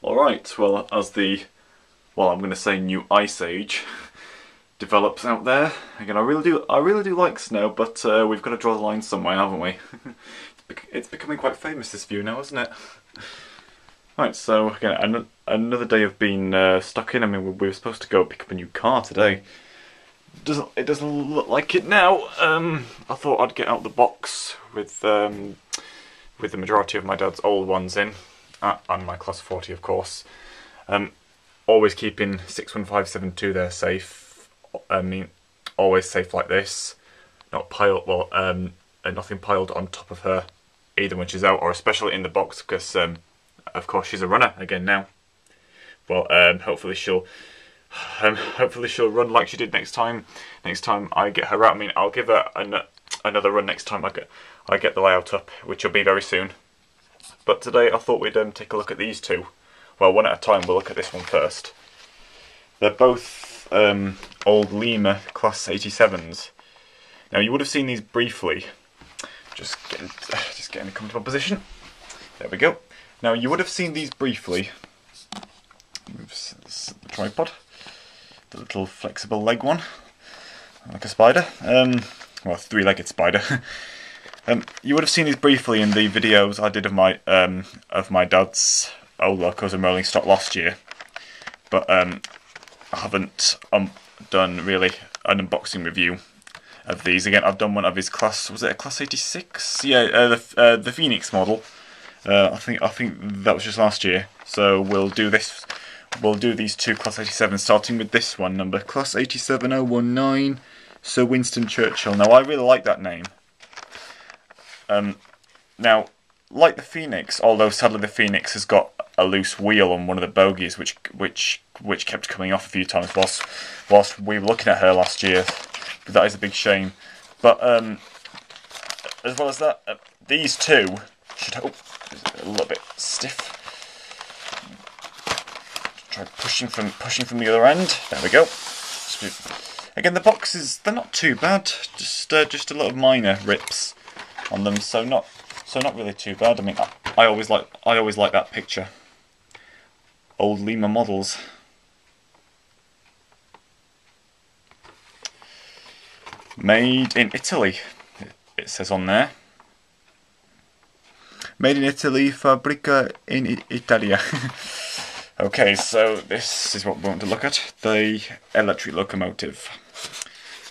Alright, well, as the, well, I'm going to say new ice age develops out there, again, I really do like snow, but we've got to draw the line somewhere, haven't we? It's becoming quite famous, this view now, isn't it? Right, so again, another day of being stuck in. I mean, we were supposed to go pick up a new car today. It doesn't look like it now. I thought I'd get out the box with the majority of my dad's old ones in, and my Class 40, of course. Always keeping 61572 there safe. I mean, always safe like this. Not piled, well, nothing piled on top of her, either when she's out or especially in the box, because of course she's a runner again now. Well, hopefully she'll run like she did next time. Next time I get her out, I mean, I'll give her another run next time I get the layout up, which will be very soon. But today I thought we'd take a look at these two. Well, one at a time. We'll look at this one first. They're both old Lima Class 87s. Now you would have seen these briefly. Just get in a comfortable position. There we go. Now you would have seen these briefly. Move the tripod. The little flexible leg one, like a spider. Well, three-legged spider. You would have seen these briefly in the videos I did of my dad's old locos and rolling stock last year, but I haven't done really an unboxing review of these. Again, I've done one of his class. Was it a Class 86? Yeah, the Phoenix model. I think that was just last year. So we'll do this. We'll do these two Class 87s, starting with this one, number Class 87019, Sir Winston Churchill. Now, I really like that name. Now, like the Phoenix, although sadly the Phoenix has got a loose wheel on one of the bogies, which kept coming off a few times whilst we were looking at her last year. But that is a big shame. But as well as that, these two should hope a little bit stiff. Try pushing from the other end. There we go. Again, the boxes, they're not too bad. Just a lot of minor rips on them, so not really too bad. I mean, I always like that picture. Old Lima models. Made in Italy, it says on there. Made in Italy, Fabbrica in Italia. Okay, so this is what we want to look at. The electric locomotive.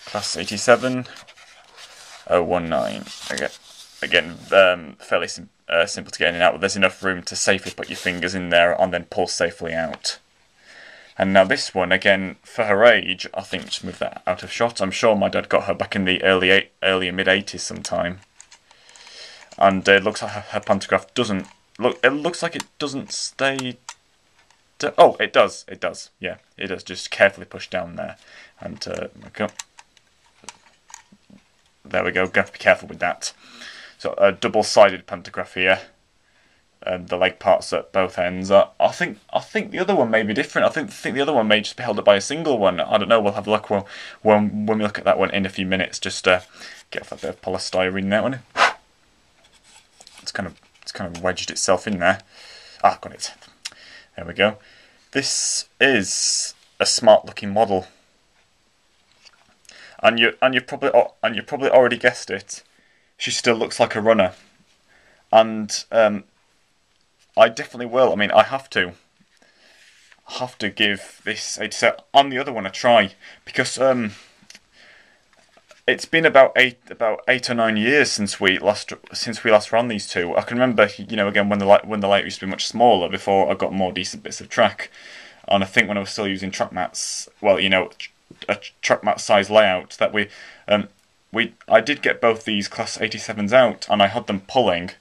Class 87019. Again, fairly simple to get in and out, but there's enough room to safely put your fingers in there and then pull safely out. And now this one, again, for her age, I think, just move that out of shot. I'm sure my dad got her back in the early mid-80s sometime. And it looks like her pantograph doesn't look. It looks like it doesn't stay. Oh, it does. It does. Yeah, it does. Just carefully push down there, and okay. There we go. Got to be careful with that. So a double-sided pantograph here, and the leg parts at both ends. I think the other one may be different. I think the other one may just be held up by a single one. I don't know. We'll have a look when we look at that one in a few minutes. Just get off that bit of polystyrene there one. It's kind of wedged itself in there. Ah, got it. There we go. This is a smart-looking model, and you've probably already guessed it. She still looks like a runner, and I definitely will. I mean, I have to give this 87 and the other one a try, because it's been about eight or 9 years since we last ran these two. I can remember, again, when the light used to be much smaller before I got more decent bits of track, and I think when I was still using track mats, well, a track mat size layout, that I did get both these Class 87s out, and I had them pulling.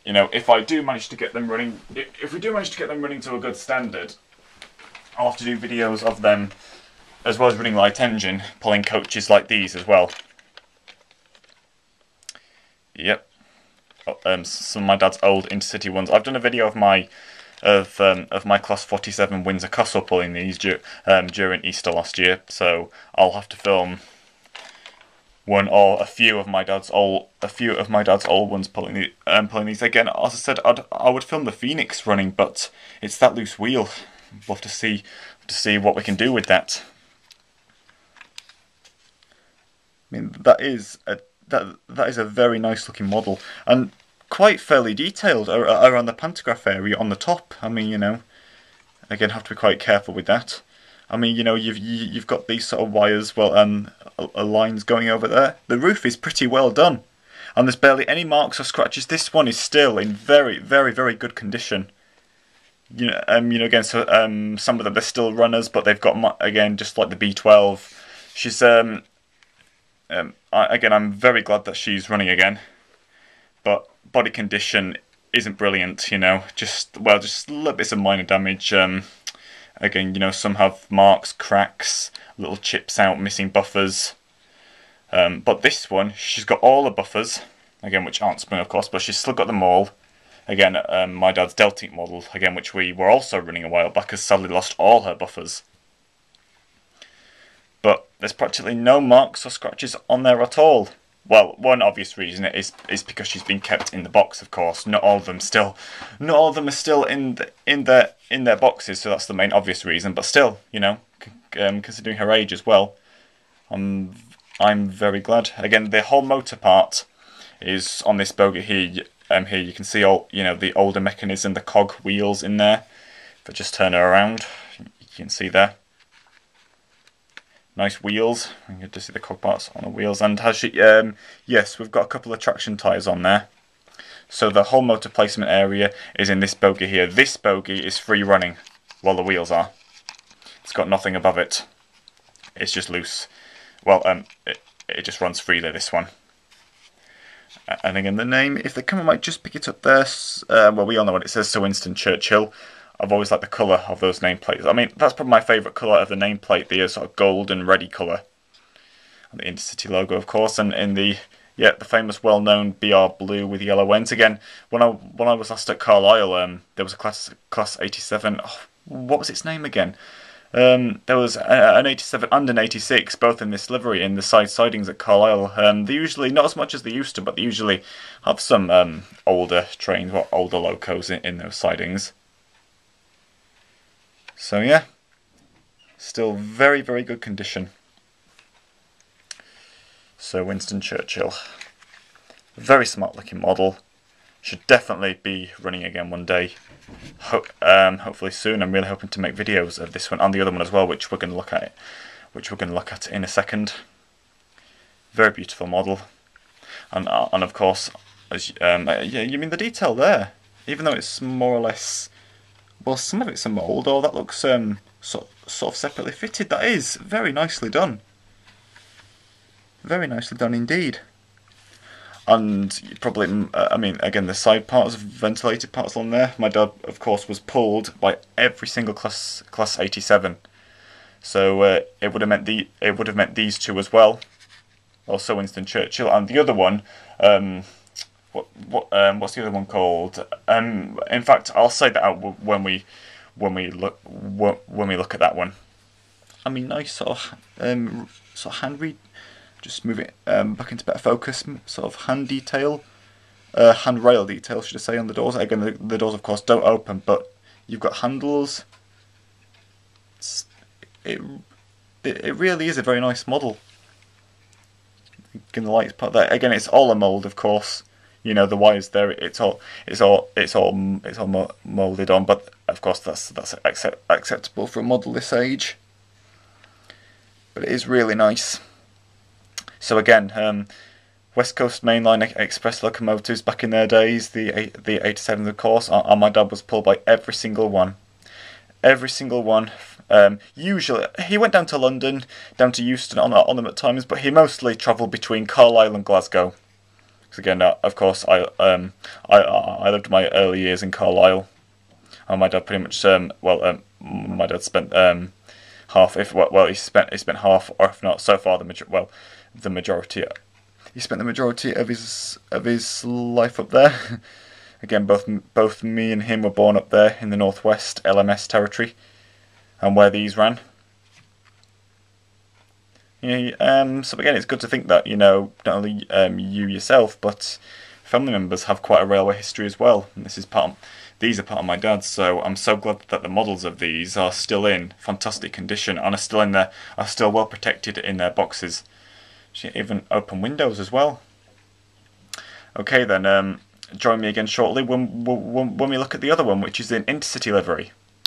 If I do manage to get them running, if we do manage to get them running to a good standard, I'll have to do videos of them, as well as running light engine, pulling coaches like these as well. Yep. Some of my dad's old intercity ones. I've done a video of my Class 47 Windsor Castle pulling these during Easter last year, so I'll have to film one or a few of my dad's old ones pulling these. Again, as I said, I would film the Phoenix running, but it's that loose wheel. We'll have to see what we can do with that. I mean, that is a very nice looking model, and quite fairly detailed around the pantograph area on the top. I mean, you know, again, have to be quite careful with that. I mean, you know, you've got these sort of wires, well, lines going over there. The roof is pretty well done, and there's barely any marks or scratches. This one is still in very, very, very good condition. You know, again, so some of them, they're still runners, but they've got, again, just like the B12. She's again, I'm very glad that she's running again, but body condition isn't brilliant. You know, just little bits of minor damage. Again, you know, some have marks, cracks, little chips out, missing buffers. But this one, she's got all the buffers, again, which aren't spring, of course, but she's still got them all. Again, my dad's Deltic model, again, which we were also running a while back, has sadly lost all her buffers. But there's practically no marks or scratches on there at all. Well, one obvious reason is because she's been kept in the box, of course. Not all of them are still in their boxes, so that's the main obvious reason. But still, you know, considering her age as well, I'm very glad. Again, the whole motor part is on this bogie here. Here you can see all, you know, the older mechanism, the cog wheels in there. If I just turn her around, you can see there. Nice wheels. You can just see the cog parts on the wheels. And has she? Yes, we've got a couple of traction tyres on there. So the whole motor placement area is in this bogie here. This bogie is free running while the wheels are. It's got nothing above it. It's just loose. Well, it just runs freely, this one. And again, the name, if the camera might just pick it up there, well, we all know what it says, so Winston Churchill. I've always liked the colour of those nameplates. I mean, that's probably my favourite colour of the nameplate, the sort of gold and reddy colour. And the Intercity logo, of course, and in the famous, well-known BR blue with yellow ends. Again, when I was last at Carlisle, there was a class 87. Oh, what was its name again? There was an 87 and an 86, both in this livery, in the side sidings at Carlisle. They usually, not as much as they used to, but they usually have some older trains or older locos in those sidings. So yeah, still very, very good condition. So Winston Churchill, very smart looking model. Should definitely be running again one day. Hopefully soon. I'm really hoping to make videos of this one and the other one as well, which we're going to look at in a second. Very beautiful model, and of course, as yeah, you mean the detail there, even though it's more or less, well, some of it's a mould, or that looks sort of separately fitted. That is very nicely done. Very nicely done indeed. And probably, I mean, again, the side parts, ventilated parts along there. My dad, of course, was pulled by every single class 87. So it would have meant these two as well. Also Winston Churchill, and the other one. What's the other one called? In fact, I'll say that out when we look at that one. I mean, nice sort of hand read. Just move it back into better focus. Sort of handrail detail, should I say, on the doors. Again, the doors, of course, don't open, but you've got handles. It really is a very nice model. Again, the lights part there. Again, it's all a mould, of course. You know, the wires there. It's all moulded on, but of course that's acceptable for a model this age. But it is really nice. So again, West Coast Mainline Express locomotives back in their days, the 87, of course, and my dad was pulled by every single one. Every single one. Usually, he went down to London, down to Euston on them at times, but he mostly travelled between Carlisle and Glasgow. Because again, of course, I lived my early years in Carlisle, and my dad pretty much, my dad spent half, he spent half, or if not, so far the majority. He spent the majority of his life up there. Again, both me and him were born up there in the northwest LMS territory, and where these ran. So again, it's good to think that, not only you yourself, but family members have quite a railway history as well. And these are part of my dad's, so I'm so glad that the models of these are still in fantastic condition and are still well protected in their boxes. Even open windows as well. Okay then, join me again shortly when we look at the other one, which is in Intercity livery.